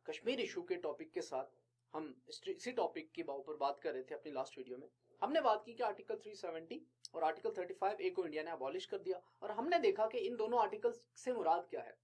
Kashmir issue के topic के साथ हम इसी टॉपिक के ऊपर बात कर रहे थे अपनी लास्ट वीडियो में। हमने बात की कि आर्टिकल 370 और आर्टिकल 35A को इंडिया ने अबॉलिश कर दिया और हमने देखा कि इन दोनों आर्टिकल्स से मुराद क्या है।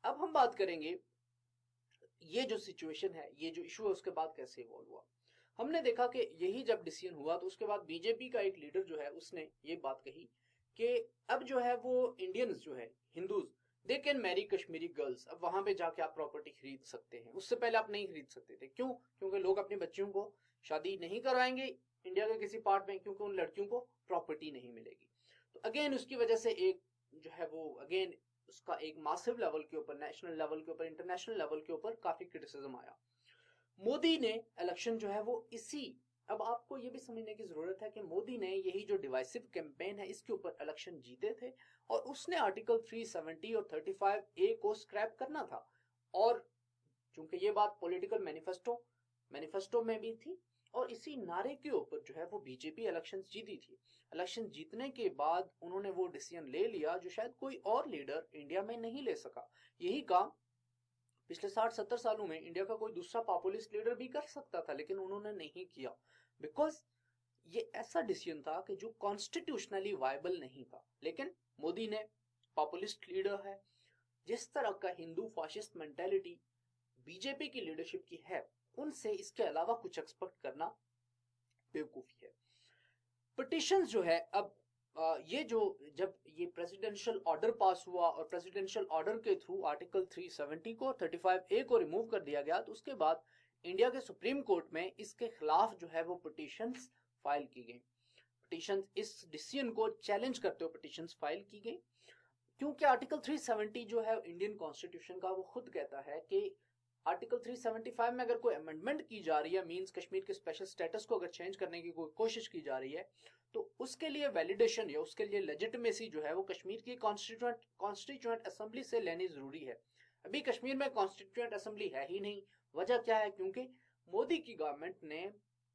अब हम बात करेंगे ये जो सिचुएशन है, ये जो इशू है, उसके बाद कैसे इवॉल्व हुआ। हमने देखा कि यही जब डिसीजन हुआ तो उसके बाद बीजेपी का एक लीडर जो है उसने ये बात कही कि अब जो है वो इंडियंस जो है Hindus they can marry Kashmiri girls. अब वहां पे जाके आप प्रॉपर्टी खरीद सकते हैं, उससे पहले आप नहीं खरीद सकते थे। क्यों? क्योंकि लोग अपनी बच्चियों को शादी नहीं करवाएंगे इंडिया के किसी पार्ट में, क्योंकि उन लड़कियों को प्रॉपर्टी नहीं मिलेगी। तो अगेन उसकी वजह से एक जो है वो अगेन उसका एक मासिव लेवल के ऊपर, नेशनल लेवल के ऊपर, इंटरनेशनल लेवल के ऊपर काफी क्रिटिसिज्म आया। मोदी ने इलेक्शन जो है वो इसी, अब आपको ये भी समझने की जरूरत है कि मोदी ने यही जो डिवाइसिव कैंपेन है इसके ऊपर इलेक्शन जीते थे और उसने आर्टिकल 370 और 35A को स्क्रैप करना था। और चूंकि ये बात पॉलिटिकल मैनिफेस्टो में भी थी और इसी नारे के ऊपर जो है वो बीजेपी इलेक्शन जीती थी। इलेक्शन जीतने के बाद उन्होंने वो डिसीजन ले लिया जो शायद कोई और लीडर इंडिया में नहीं ले सका। यही काम पिछले 60-70 सालों में इंडिया का कोई दूसरा पॉपुलिस्ट लीडर भी कर सकता था, लेकिन उन्होंने नहीं किया बिकॉज ये ऐसा डिसीजन था कि जो कॉन्स्टिट्यूशनली वायबल नहीं था। लेकिन मोदी ने, पॉपुलिस्ट लीडर है, जिस तरह का हिंदू फाशिस्ट मेंटेलिटी बीजेपी की लीडरशिप की है, उनसे इसके अलावा कुछ एक्सपेक्ट करना बेवकूफी है। पिटिशंस जो है, अब ये जो जब ये प्रेसिडेंशियल ऑर्डर पास हुआ और प्रेसिडेंशियल ऑर्डर के थ्रू आर्टिकल 370 को 35A को रिमूव कर दिया गया, तो उसके बाद इंडिया के सुप्रीम कोर्ट में इसके खिलाफ जो है वो पिटिशंस फाइल की गई। पिटिशंस, इस डिसीजन को चैलेंज करते हुए पिटिशंस फाइल की गई, क्योंकि आर्टिकल 370 जो है इंडियन कॉन्स्टिट्यूशन का, वो खुद कहता है कि आर्टिकल 375 में अगर कोई अमेंडमेंट की जा रही है, मींस कश्मीर के स्पेशल स्टेटस को अगर चेंज करने की कोई कोशिश की जा रही है, तो उसके लिए वैलिडेशन या उसके लिए लेजिटिमेसी जो है वो कश्मीर की कॉन्स्टिट्यूएंट असेंबली से लेनी जरूरी है। अभी कश्मीर में कॉन्स्टिट्यूएंट असेंबली है ही नहीं। वजह क्या है? क्योंकि मोदी की गवर्नमेंट ने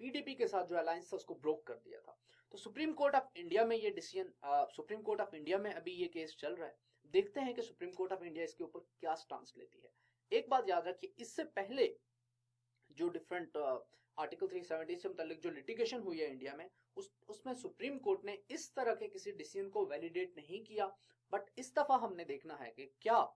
पीडीपी के साथ जो अलायंस था उसको ब्रोक कर दिया था। तो सुप्रीम कोर्ट ऑफ इंडिया में ये decision, supreme court of India में अभी ये केस चल रहा है। देखते हैं कि सुप्रीम कोर्ट ऑफ इंडिया इसके ऊपर क्या स्टांस लेती है। एक बात याद रखिए, इससे पहले जो डिफरेंट आर्टिकल 370 से मुतालिक जो लिटिगेशन हुई है इंडिया में, उसमें सुप्रीम कोर्ट ने इस तरह के किसी डिसीजन को वैलिडेट नहीं किया। बट इस दफा हमने देखना है कि क्या,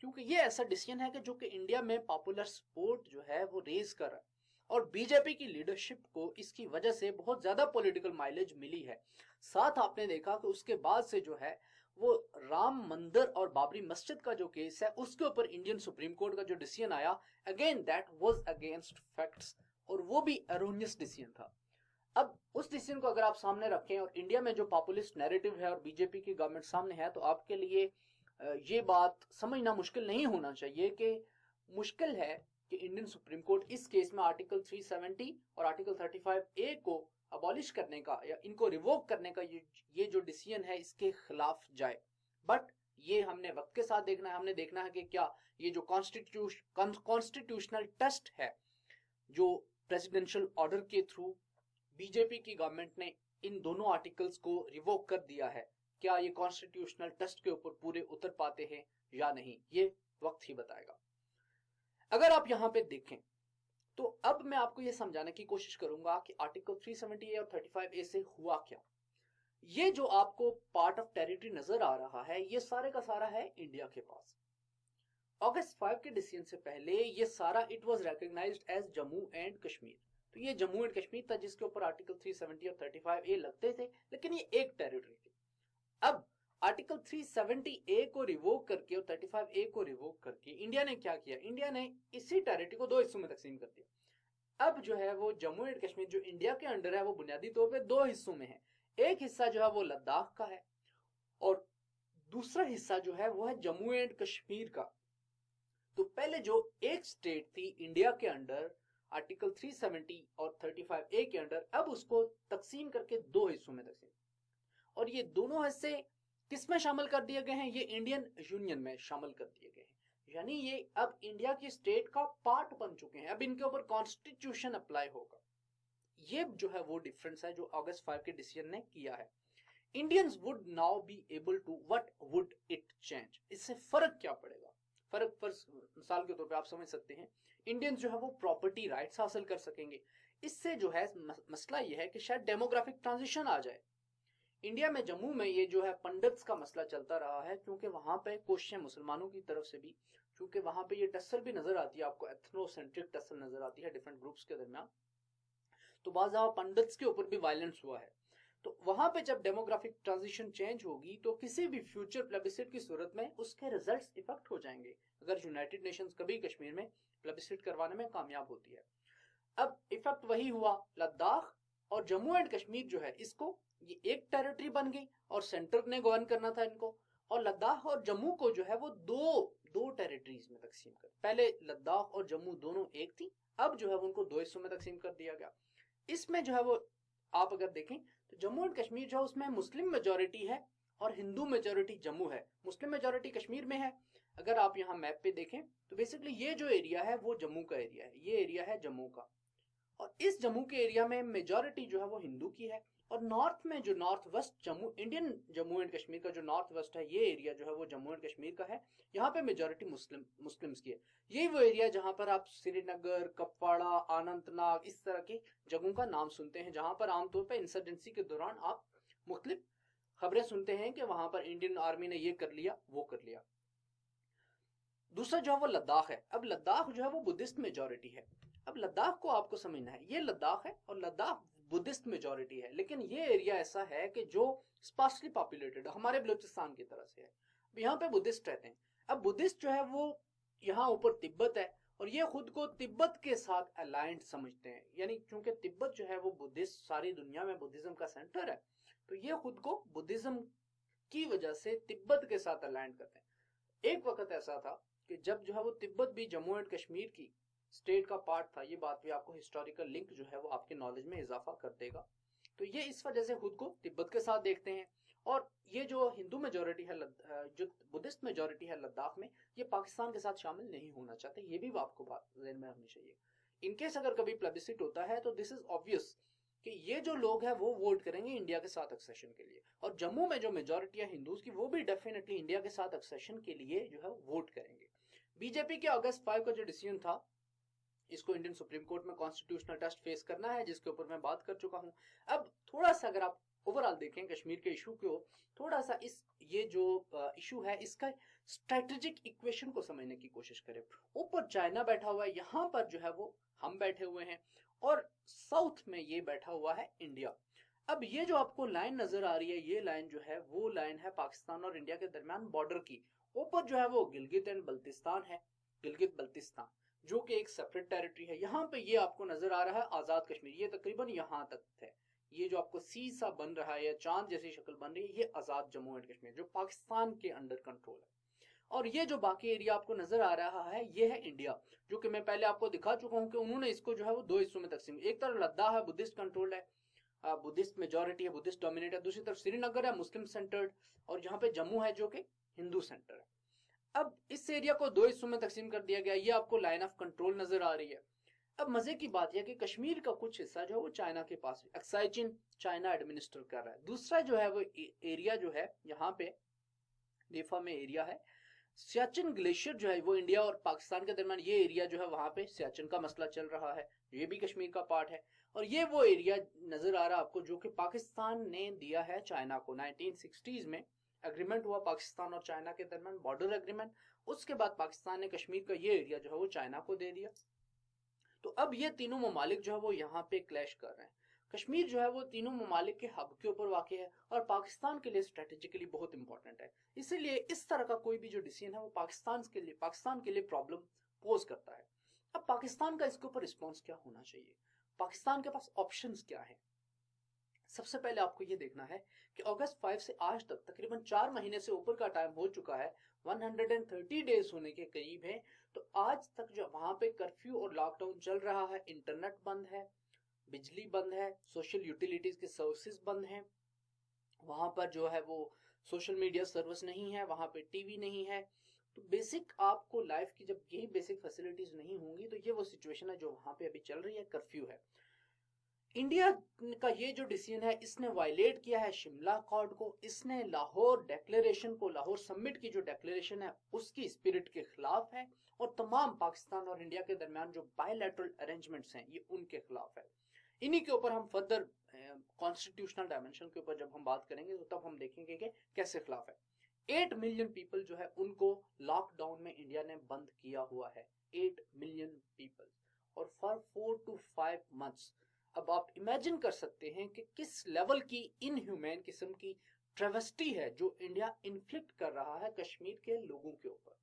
क्योंकि ये ऐसा डिसीजन है कि जो कि इंडिया में पॉपुलर सपोर्ट जो है वो रेज कर रहा है और बीजेपी की लीडरशिप को इसकी वजह से बहुत ज्यादा पॉलिटिकल माइलेज मिली है। साथ आपने देखा कि उसके बाद से जो है वो राम मंदिर और बाबरी मस्जिद का जो केस है उसके ऊपर इंडियन सुप्रीम कोर्ट का जो डिसीजन आया, again that was against facts और वो भी एरोनियस डिसीजन था। अब उस डिसीजन को अगर आप सामने रखें और इंडिया में जो पॉपुलिस्ट नैरेटिव है और बीजेपी की गवर्नमेंट सामने है, तो आपके लिए ये बात समझना मुश्किल नहीं होना चाहिए कि मुश्किल है कि इंडियन सुप्रीम कोर्ट इस केस में आर्टिकल 370 और आर्टिकल 35A को अबॉलिश करने का या इनको रिवोक करने का ये जो डिसीजन है इसके खिलाफ जाए। बट ये हमने वक्त के साथ देखना है। हमने देखना है कि क्या ये जो कॉन्स्टिट्यूशनल टेस्ट है जो प्रेसिडेंशियल ऑर्डर के थ्रू बीजेपी की गवर्नमेंट ने इन दोनों आर्टिकल्स को रिवोक कर दिया है, क्या ये कॉन्स्टिट्यूशनल टेस्ट के ऊपर पूरे उतर पाते हैं या नहीं, ये वक्त ही बताएगा। अगर आप यहां पे देखें तो अब मैं आपको यह समझाने की कोशिश करूंगा कि आर्टिकल 370 और 35A से हुआ क्या। ये जो आपको पार्ट ऑफ टेरिटरी नजर आ रहा है, ये सारे का सारा है इंडिया के पास। अगस्त 5 के डिसीजन से पहले ये सारा it was recognised as Jammu and Kashmir. तो ये जम्मू एंड कश्मीर था जिसके ऊपर आर्टिकल 370 और 35A लगते थे, लेकिन ये एक टेरिटरी थी। अब आर्टिकल 370A को रिवोक करके और 35A को रिवोक करके इंडिया ने क्या किया? इंडिया ने इसी टेरिटरी को दो हिस्सों में तकसीम कर दिया। अब जो है वो जम्मू एंड कश्मीर जो इंडिया के अंडर है वो बुनियादी तौर पे दो हिस्सों में है। एक हिस्सा जो है वो लद्दाख का है और दूसरा हिस्सा जो है वो है जम्मू एंड कश्मीर का। तो पहले जो एक स्टेट थी इंडिया के अंडर आर्टिकल 370 और 35A के अंडर, अब उसको तकसीम करके दो हिस्सों में तकसीम, और ये दोनों हिस्से किसमें शामिल कर दिए गए हैं? ये इंडियन यूनियन में शामिल कर दिए गए हैं। यानी ये अब इंडिया की स्टेट का पार्ट बन चुके हैं। अब इनके ऊपर कॉन्स्टिट्यूशन अप्लाई होगा। ये जो है वो डिफरेंस है जो अगस्त 5 के डिसीजन ने किया है। Indians would now be able to, what would it change? इससे फर्क क्या पड़ेगा? फर्क मिसाल के तौर पे आप समझ सकते हैं, इंडियंस जो है वो प्रॉपर्टी राइट्स हासिल कर सकेंगे। इससे जो है मसला ये है कि शायद डेमोग्राफिक ट्रांजिशन आ जाए। इंडिया में जम्मू में ये जो है पंडित्स का मसला चलता रहा है, क्योंकि वहां पे कोशिशें मुसलमानों की तरफ से भी, क्योंकि वहां पे ये टसल भी नजर आती है आपको, एथनोसेंट्रिक टसल नजर आती है डिफरेंट ग्रुप्स के दरमियान, तो बाज़ पंडित्स के ऊपर भी वायलेंस हुआ है। तो वहां पे जब डेमोग्राफिक ट्रांजिशन चेंज होगी तो किसी भी फ्यूचर प्लेबिसिट की सूरत में उसके रिजल्ट्स इफेक्ट हो जाएंगे, अगर यूनाइटेड नेशंस कभी कश्मीर में प्लेबिसिट करवाने में कामयाब होती है। अब इफेक्ट वही हुआ, लद्दाख और जम्मू एंड कश्मीर जो है इसको ये एक टेरिटरी बन गई और सेंटर ने गवर्न करना था इनको, और लद्दाख और जम्मू को जो है वो दो टेरिटरीज में तकसीम कर, पहले लद्दाख और जम्मू दोनों एक थी, अब जो है उनको दो हिस्सों में तकसीम कर दिया गया। इसमें जो है वो आप अगर देखें तो जम्मू एंड कश्मीर जो है उसमें मुस्लिम मेजोरिटी है और हिंदू मेजोरिटी जम्मू है, मुस्लिम मेजोरिटी कश्मीर में है। अगर आप यहाँ मैप पे देखें तो बेसिकली ये जो एरिया है वो जम्मू का एरिया है, ये एरिया है जम्मू का, और इस जम्मू के एरिया में मेजोरिटी जो है वो हिंदू की है, और नॉर्थ में जो north west Jammu Indian Jammu and Kashmir का जो नॉर्थ वेस्ट है ये एरिया जो है वो जम्मू एंड कश्मीर का है, यहाँ पे मेजोरिटी मुस्लिम्स की है। यही वो एरिया जहां पर आप श्रीनगर, कपवाड़ा, अनंतनाग इस तरह की जगहों का नाम सुनते हैं, जहां पर आमतौर पर इंसर्जेंसी के दौरान आप मुख्तलिफ खबरें सुनते हैं कि वहां पर इंडियन आर्मी ने ये कर लिया वो कर लिया। दूसरा जो है वो लद्दाख है। अब लद्दाख जो है वो बुद्धिस्ट मेजोरिटी है। अब लद्दाख को आपको समझना है, ये लद्दाख है और लद्दाख बुद्धिस्ट मेजोरिटी है, लेकिन ये एरिया ऐसा है कि जो स्पार्सली पॉपुलेटेड हमारे बलूचिस्तान की तरह से है, यहाँ पे बुद्धिस्ट रहते हैं। अब बुद्धिस्ट जो है वो यहाँ ऊपर तिब्बत है और ये खुद को तिब्बत के साथ अलाइंड समझते हैं, यानी क्योंकि तिब्बत जो है वो बुद्धिस्ट, सारी दुनिया में बुद्धिज्म का सेंटर है, तो ये खुद को बुद्धिज्म की वजह से तिब्बत के साथ अलाइंड करते हैं। एक वक्त ऐसा था कि जब जो है वो तिब्बत भी जम्मू एंड कश्मीर की स्टेट का पार्ट था, ये बात भी आपको हिस्टोरिकल लिंक जो है वो आपके नॉलेज में इजाफा कर देगा। तो ये इस वजह से खुद को तिब्बत के साथ देखते हैं, और ये जो हिंदू मेजोरिटी है, जो बुद्धिस्ट मेजोरिटी है लद्दाख में, ये पाकिस्तान के साथ शामिल नहीं होना चाहते, ये भी आपको बात ध्यान में रखनी चाहिए। इनकेस अगर कभी प्लेबिसिट होता है तो दिस इज ऑब्वियस कि ये जो लोग हैं वो वोट करेंगे इंडिया के साथ एक्सेशन के लिए, और जम्मू में जो मेजोरिटी है हिंदूज की वो भी डेफिनेटली इंडिया के साथ एक्सेशन के लिए जो है वोट करेंगे। बीजेपी के अगस्त 5 का जो डिसीजन था, इसको इंडियन सुप्रीम कोर्ट में कॉन्स्टिट्यूशनल टेस्ट फेस करना है, जिसके ऊपर मैं बात कर चुका हूं। अब थोड़ा सा अगर आप ओवरऑल देखें कश्मीर के इशू को, थोड़ा सा इस ये जो इशू है इसका स्ट्रेटेजिक इक्वेशन को समझने की कोशिश करें। ऊपर चाइना बैठा हुआ है, यहाँ पर जो है वो हम बैठे हुए हैं, और साउथ में ये बैठा हुआ है इंडिया। अब ये जो आपको लाइन नजर आ रही है, ये लाइन जो है वो लाइन है पाकिस्तान और इंडिया के दरमियान बॉर्डर की। ऊपर जो है वो गिलगित एंड बल्तिस्तान है, गिलगित बल्तिस्तान जो कि एक सेपरेट टेरिटरी है। यहाँ पे ये आपको नजर आ रहा है आजाद कश्मीर, ये तकरीबन यहाँ तक है। ये जो आपको सी सा बन रहा है या चांद जैसी शक्ल बन रही है, ये आजाद जम्मू एंड कश्मीर जो पाकिस्तान के अंडर कंट्रोल है। और ये जो बाकी एरिया आपको नजर आ रहा है ये है इंडिया, जो कि मैं पहले आपको दिखा चुका हूँ कि उन्होंने इसको जो है वो दो हिस्सों में तकसीम, एक तरफ लद्दाख है बुद्धिस्ट कंट्रोल्ड है, बुद्धिस्ट मेजोरिटी है, बुद्धिस्ट डोमिनेट है, दूसरी तरफ श्रीनगर है मुस्लिम सेंटर्ड, और यहाँ पे जम्मू है जो कि हिंदू सेंटर है। अब इस एरिया को दो हिस्सों में तकसीम कर दिया गया, ये आपको लाइन ऑफ कंट्रोल नजर आ रही है। अब मजे की बात यह कि कश्मीर का कुछ हिस्सा जो है वो चाइना के पास है, अक्साई चीन चाइना एडमिनिस्टर कर रहा है। दूसरा जो है वो एरिया जो है यहाँ पे नेफा में एरिया है, सियाचिन ग्लेशियर जो है वो इंडिया और पाकिस्तान के दरमियान ये एरिया जो है वहां पे सियाचिन का मसला चल रहा है, ये भी कश्मीर का पार्ट है। और ये वो एरिया नजर आ रहा है आपको जो कि पाकिस्तान ने दिया है चाइना को। 1960s में एग्रीमेंट हुआ पाकिस्तान और चाइना के दरमियान, बॉर्डर एग्रीमेंट। उसके बाद पाकिस्तान ने कश्मीर का ये एरिया जो है वो चाइना को दे दिया। तो अब ये तीनों ममालिक जो है वो यहाँ पे क्लैश कर रहे हैं। कश्मीर जो है वो तीनों ममालिक के हब के ऊपर वाक़ है और पाकिस्तान के लिए स्ट्रेटेजिकली बहुत इंपॉर्टेंट है। इसीलिए इस तरह का कोई भी जो डिसीजन है वो पाकिस्तान के लिए प्रॉब्लम पोज करता है। अब पाकिस्तान का इसके ऊपर रिस्पॉन्स क्या होना चाहिए, पाकिस्तान के पास ऑप्शंस क्या है? सबसे पहले आपको ये देखना है कि अगस्त 5 से आज तक तकरीबन 4 महीने से ऊपर का टाइम हो चुका है, 130 डेज होने के करीब है। तो आज तक जो वहां पे कर्फ्यू और लॉकडाउन चल रहा है, इंटरनेट बंद है, बिजली बंद है, सोशल यूटिलिटीज के सर्विसेज बंद हैं, वहां पर जो है वो सोशल मीडिया सर्विस नहीं है, वहां पे टीवी नहीं है। तो बेसिक आपको लाइफ की जब यही बेसिक फैसिलिटीज नहीं होंगी तो ये वो सिचुएशन है जो वहां पे अभी चल रही है, कर्फ्यू है। इंडिया का ये जो डिसीजन है, इसने वायलेट किया है शिमला अकॉर्ड को, इसने लाहौर डिक्लेरेशन को, लाहौर समिट की जो डिक्लेरेशन है उसकी स्पिरिट के खिलाफ है, और तमाम पाकिस्तान और इंडिया के दरमियान जो बायलैटरल अरेंजमेंट्स हैं ये उनके खिलाफ है। इन्हीं के ऊपर हम फर्दर कॉन्स्टिट्यूशनल डायमेंशन के ऊपर जब हम बात करेंगे तो तब हम देखेंगे कि कैसे खिलाफ है। 8 मिलियन पीपल जो है उनको लॉकडाउन में इंडिया ने बंद किया हुआ है, 8 मिलियन पीपल, और फॉर 4 to 5 months। अब आप इमेजिन कर सकते हैं कि किस लेवल की इनह्यूमैन किस्म की ट्रेवेस्टी है जो इंडिया इन्फ्लिक्ट कर रहा है कश्मीर के लोगों के ऊपर।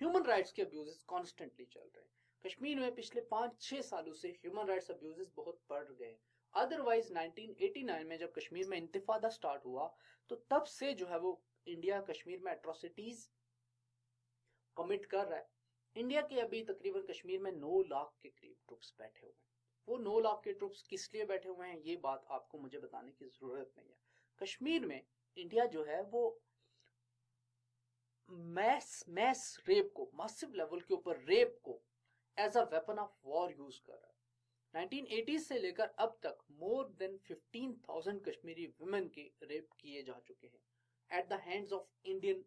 ह्यूमन राइट्स के अब्यूजेस कॉन्स्टेंटली चल रहे हैं कश्मीर में। पिछले 5-6 सालों से ह्यूमन राइट्स अब्यूजेस बहुत बढ़ गए। अदरवाइज 1989 में जब कश्मीर में इंतिफादा स्टार्ट हुआ तो तब से जो है वो इंडिया कश्मीर में एट्रोसिटीज कमिट कर रहा है। इंडिया के अभी तकरीबन कश्मीर में 9 लाख के करीब ट्रुप्स बैठे हुए हैं। वो 9 लाख के ट्रुप्स किस लिए बैठे हुए हैं ये बात आपको मुझे बताने की जरूरत नहीं है। कश्मीर में इंडिया जो है वो मैस रेप को, मासिव लेवल के ऊपर रेप को as a weapon of war use कर रहा है। 1980 से लेकर अब तक मोर देन 15,000 कश्मीरी वुमेन के रेप किए जा चुके हैं at the hands of Indian.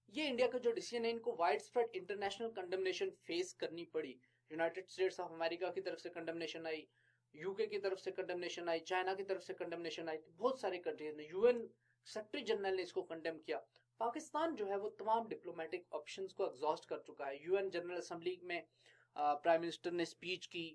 ये इंडिया का जो डिसीजन है इनको wide spread international condemnation face करनी पड़ी। यूनाइटेड स्टेट्स ऑफ अमेरिका की तरफ से कंडेमनेशन आई, यूके की तरफ से कंडेमनेशन आई, चाइना की तरफ से कंडेमनेशन आई, बहुत सारे कंट्रीज ने, यूएन सेक्रेटरी जनरल ने इसको कंडेम किया। पाकिस्तान जो है वो तमाम डिप्लोमेटिक ऑप्शंस को एग्जॉस्ट कर चुका है। यूएन जनरल असेंबली में प्राइम मिनिस्टर ने स्पीच की,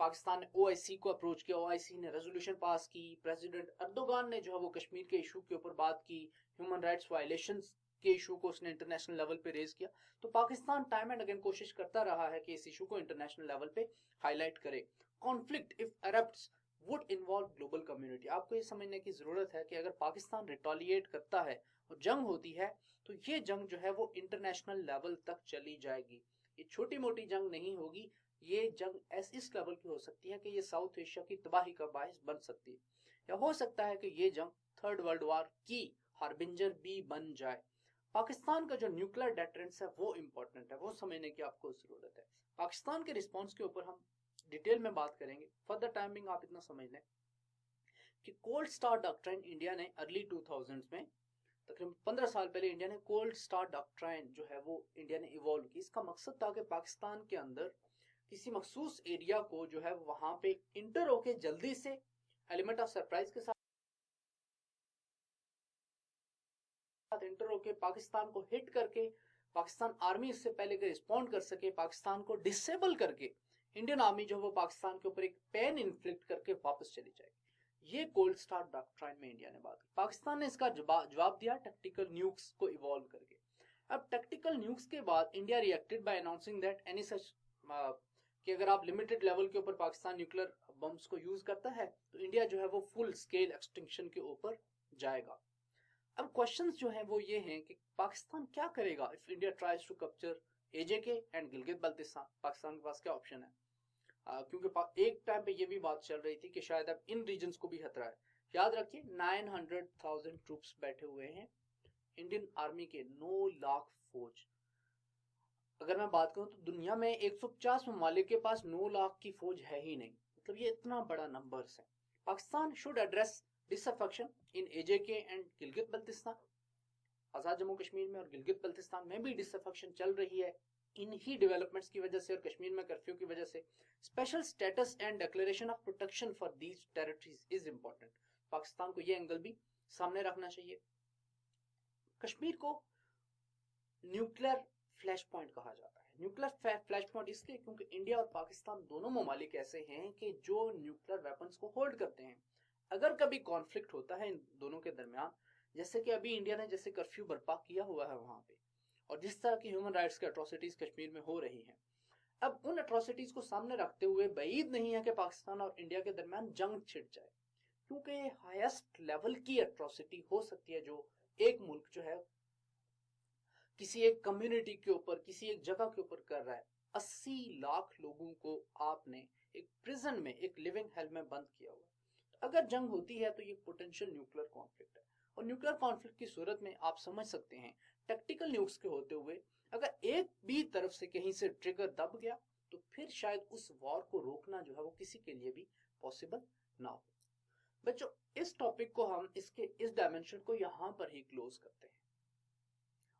पाकिस्तान ने ओआईसी को अप्रोच किया, ओआईसी ने रेजोल्यूशन पास की, प्रेसिडेंट अर्दोगान ने जो है वो कश्मीर के इशू के ऊपर बात की, ह्यूमन राइट्स वायलेशंस के इशू को उसने इंटरनेशनल लेवल पे रेज किया। तो पाकिस्तान टाइम एंड अगेन कोशिश करता रहा है कि इस इशू को इंटरनेशनल लेवल पे हाईलाइट करे। Conflict if erupts would involve global community. आपको ये समझने की जरूरत है कि अगर पाकिस्तान रिटॉलिएट करता है और जंग होती है तो ये जंग जो है वो इंटरनेशनल लेवल तक चली जाएगी। ये छोटी मोटी जंग नहीं होगी, ये जंग इस लेवल की हो सकती है कि ये साउथ एशिया की तबाही का बायस बन सकती है, या हो सकता है कि ये जंग थर्ड वर्ल्ड वॉर की हार्बिंजर भी बन जाए। पाकिस्तान का जो न्यूक्लियर डेटरेंस है वो इंपॉर्टेंट है, वो समझने की आपको जरूरत है। पाकिस्तान के रिस्पॉन्स के ऊपर हम डिटेल में बात करेंगे। फॉर द टाइमिंग आप इतना समझ लें कि कोल्ड स्टार डॉक्ट्राइन इंडिया ने अर्ली 2000s में, तकरीबन 15 साल पहले इंडिया ने कोल्ड स्टार डॉक्ट्राइन जो है वो इंडिया ने इवॉल्व की। इसका मकसद था कि पाकिस्तान के अंदर किसी मखसूस एरिया को जो है वहां पे इंटर होके जल्दी से एलिमेंट ऑफ सरप्राइज के साथ इंटर होके पाकिस्तान को हिट करके पाकिस्तान आर्मी इससे पहले कि रिस्पॉन्ड कर सके, पाकिस्तान को डिसेबल करके इंडियन आर्मी जो है वो पाकिस्तान के ऊपर एक पेन इन्फ्लिक्ट करके वापस चली जाएगी। ये कोल्ड स्टार डॉक्ट्राइन में इंडिया ने बात की। पाकिस्तान ने इसका जवाब दिया टैक्टिकल न्यूक्स को इवॉल्व करके। अब टैक्टिकल न्यूक्स के बाद India reacted by announcing that any such कि अगर आप लिमिटेड लेवल के ऊपर पाकिस्तान न्यूक्लियर बम्स को यूज करता है तो इंडिया जो है वो फुल स्केल एक्सटिंक्शन के ऊपर जाएगा। अब क्वेश्चंस जो हैं वो ये हैं कि पाकिस्तान क्या करेगा if India tries to capture AJK and Gilgit Baltistan. Pakistan के पास क्या ऑप्शन है? क्योंकि एक टाइम पे ये भी बात चल रही थी कि शायद अब इन रीजन्स को भी खतरा है। याद रखिए 900,000 ट्रूप्स बैठे हुए हैं इंडियन आर्मी के, 9 लाख फौज। अगर मैं बात करूं तो दुनिया में 150 ममालिक के पास 9 लाख की फौज है ही नहीं, मतलब ये इतना बड़ा नंबर्स है। Pakistan should address disaffection in AJK and Gilgit Baltistan. Azad Jammu Kashmir में और गिलगित बल्तिस्तान में भी डिसअफेक्शन चल रही है इन्हीं डेवलपमेंट्स की वजह से और कश्मीर में कर्फ्यू की वजह से। Special status and declaration of protection for these territories is important. Pakistan को यह एंगल भी सामने रखना चाहिए। कश्मीर को न्यूक्लियर फ्लैश पॉइंट कहा जाता है। न्यूक्लियर फ्लैश पॉइंट इसलिए क्योंकि इंडिया और पाकिस्तान दोनों ममालिक ऐसे हैं कि जो न्यूक्लियर वेपन्स को होल्ड करते हैं। अगर कभी कॉन्फ्लिक्ट होता है इन दोनों के दरमियान, जैसे कि अभी इंडिया ने जैसे कर्फ्यू बर्पा किया हुआ है वहां पे, और जिस तरह की ह्यूमन राइट्स की अट्रोसिटीज कश्मीर में हो रही हैं, अब उन अट्रोसिटीज को सामने रखते हुए बईद नहीं है कि पाकिस्तान और इंडिया के दरमियान जंग छिड़ जाए, क्योंकि ये हाईएस्ट लेवल की अट्रोसिटी हो सकती है जो एक मुल्क जो है किसी एक कम्युनिटी के ऊपर, किसी एक जगह के ऊपर कर रहा है। 80 लाख लोगों को आपने एक प्रिजन में, एक लिविंग हेल में बंद किया हुआ। तो अगर जंग होती है तो ये पोटेंशियल न्यूक्लियर कॉन्फ्लिक्ट है, और न्यूक्लियर कॉन्फ्लिक्ट की सूरत में आप समझ सकते हैं टैक्टिकल न्यूक्स के होते हुए अगर एक भी तरफ से कहीं से ट्रिगर दब गया तो फिर शायद उस वॉर को रोकना जो है वो किसी के लिए भी पॉसिबल ना हो। बच्चों, इस टॉपिक को हम इस डायमेंशन को यहां पर ही क्लोज करते हैं।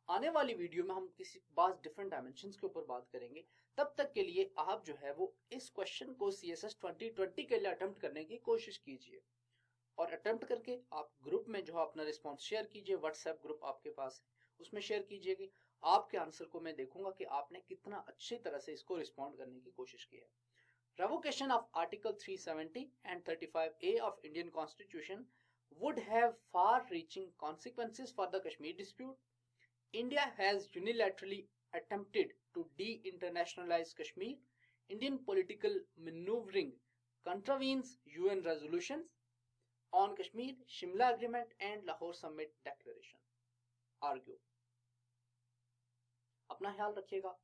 आने वाली वीडियो में हम किसी डिफरेंट डायमेंशंस के ऊपर बात करेंगे। तब तक के लिए आप जो है वो इस क्वेश्चन को CSS 2020 के लिए अटेम्प्ट करने की कोशिश कीजिए और अटेम्प्ट करके आप ग्रुप में जो है अपना रिस्पॉन्स शेयर कीजिए। व्हाट्सएप ग्रुप आपके पास है, उसमें शेयर कीजिएगा। आपके आंसर को मैं देखूंगा कि आपने कितना अच्छी तरह से इसको रिस्पॉन्ड करने की कोशिश की है। Revocation of Article 370 and 35A of Indian Constitution would have far-reaching consequences for the Kashmir dispute. India has unilaterally attempted to de-internationalize Kashmir. Indian political maneuvering contravenes UN resolutions on Kashmir, Shimla Agreement and Lahore Summit Declaration. Argue. अपना ख्याल रखिएगा।